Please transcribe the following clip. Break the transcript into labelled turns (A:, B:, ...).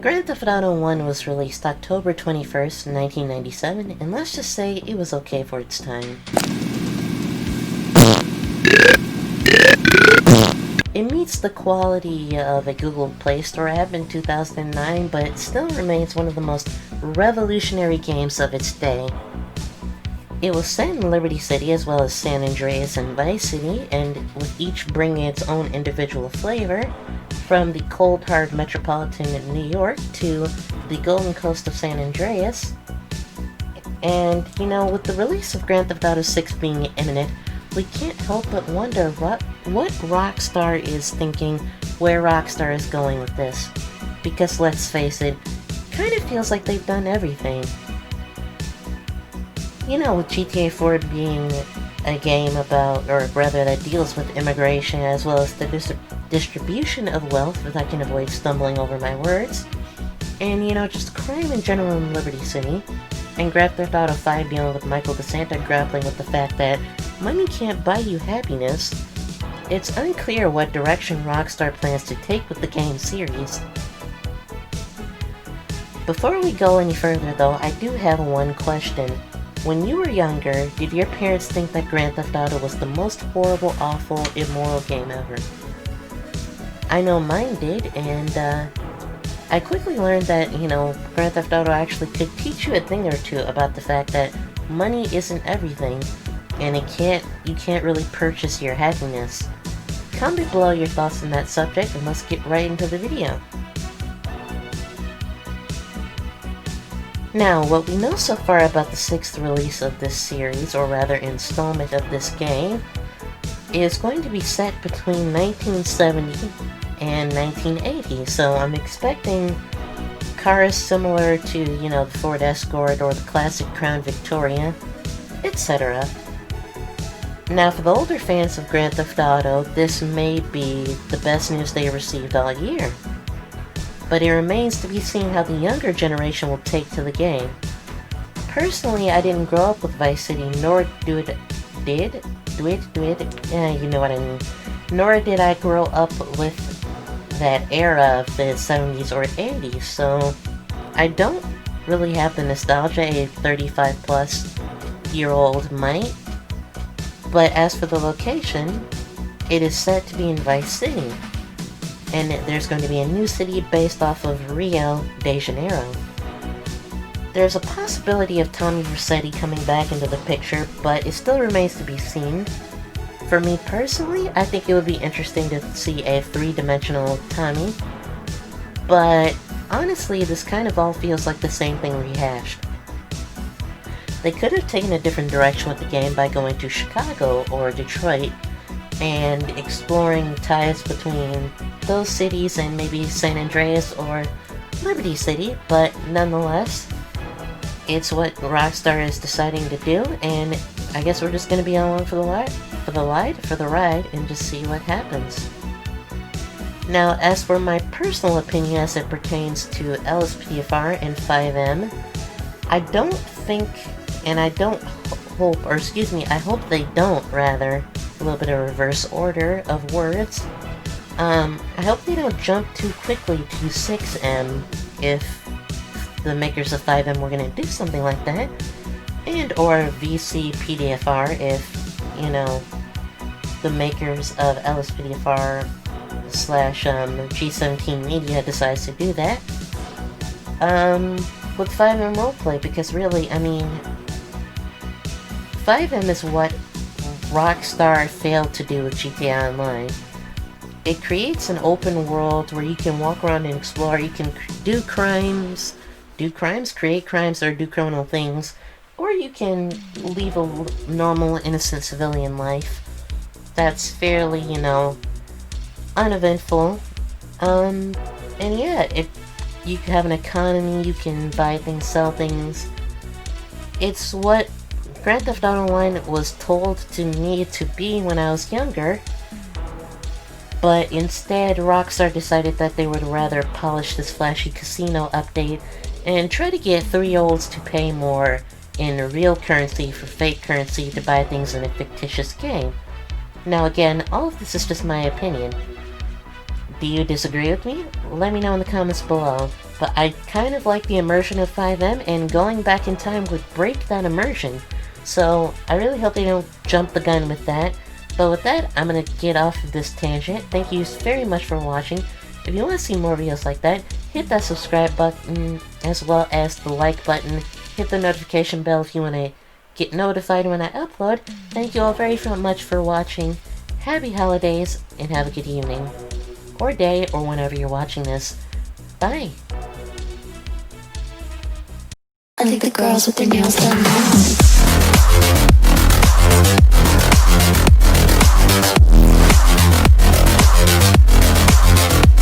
A: Grand Theft Auto 1 was released October 21st, 1997, and let's just say it was okay for its time. It meets the quality of a Google Play Store app in 2009, but it still remains one of the most revolutionary games of its day. It was set in Liberty City as well as San Andreas and Vice City, and with each bringing its own individual flavor, from the cold hard metropolitan of New York to the Golden Coast of San Andreas. And, with the release of Grand Theft Auto 6 being imminent, we can't help but wonder what Rockstar is thinking, where Rockstar is going with this. Because let's face it, kind of feels like they've done everything. With GTA 4 being a game about, or rather that deals with immigration as well as the distribution of wealth, if I can avoid stumbling over my words, and just crime in general in Liberty City, and Grand Theft Auto 5 dealing with Michael DeSanta grappling with the fact that money can't buy you happiness, it's unclear what direction Rockstar plans to take with the game series. Before we go any further though, I do have one question. When you were younger, did your parents think that Grand Theft Auto was the most horrible, awful, immoral game ever? I know mine did, and I quickly learned that, Grand Theft Auto actually could teach you a thing or two about the fact that money isn't everything, and you can't really purchase your happiness. Comment below your thoughts on that subject, and let's get right into the video. Now, what we know so far about the 6th release of this series, or rather installment of this game, is going to be set between 1970 and 1980, so I'm expecting cars similar to, the Ford Escort or the classic Crown Victoria, etc. Now, for the older fans of Grand Theft Auto, this may be the best news they received all year. But it remains to be seen how the younger generation will take to the game. Personally, I didn't grow up with Vice City, nor you know what I mean. Nor did I grow up with that era of the 70s or 80s, so I don't really have the nostalgia a 35 plus year old might. But as for the location, it is set to be in Vice City, and there's going to be a new city based off of Rio de Janeiro. There's a possibility of Tommy Vercetti coming back into the picture, but it still remains to be seen. For me personally, I think it would be interesting to see a three-dimensional Tommy, but honestly, this kind of all feels like the same thing rehashed. They could have taken a different direction with the game by going to Chicago or Detroit, and exploring ties between those cities and maybe San Andreas or Liberty City, but nonetheless, it's what Rockstar is deciding to do, and I guess we're just going to be along for the ride, and just see what happens. Now, as for my personal opinion as it pertains to LSPDFR and 5M, I don't think, and I hope they don't, rather, a little bit of reverse order of words. I hope they don't jump too quickly to 6M if the makers of 5M were going to do something like that, and or VCPDFR if, the makers of LSPDFR slash G17 Media decides to do that, with 5M roleplay, because really, 5M is what Rockstar failed to do with GTA Online. It creates an open world where you can walk around and explore, you can create crimes, or do criminal things, or you can live a normal, innocent civilian life that's fairly, uneventful. And yeah, you can have an economy, you can buy things, sell things. It's what Grand Theft Auto Online was told to me to be when I was younger, but instead Rockstar decided that they would rather polish this flashy casino update and try to get 3-year-olds to pay more in real currency for fake currency to buy things in a fictitious game. Now again, all of this is just my opinion, Do you disagree with me? Let me know in the comments below. But I kind of like the immersion of 5M, and going back in time would break that immersion. So I really hope they don't jump the gun with that. But with that, I'm gonna get off of this tangent. Thank you very much for watching. If you want to see more videos like that, hit that subscribe button as well as the like button. Hit the notification bell if you want to get notified when I upload. Thank you all very much for watching. Happy holidays and have a good evening. Or day, or whenever you're watching this. Bye!
B: I think the girls with their nails done now.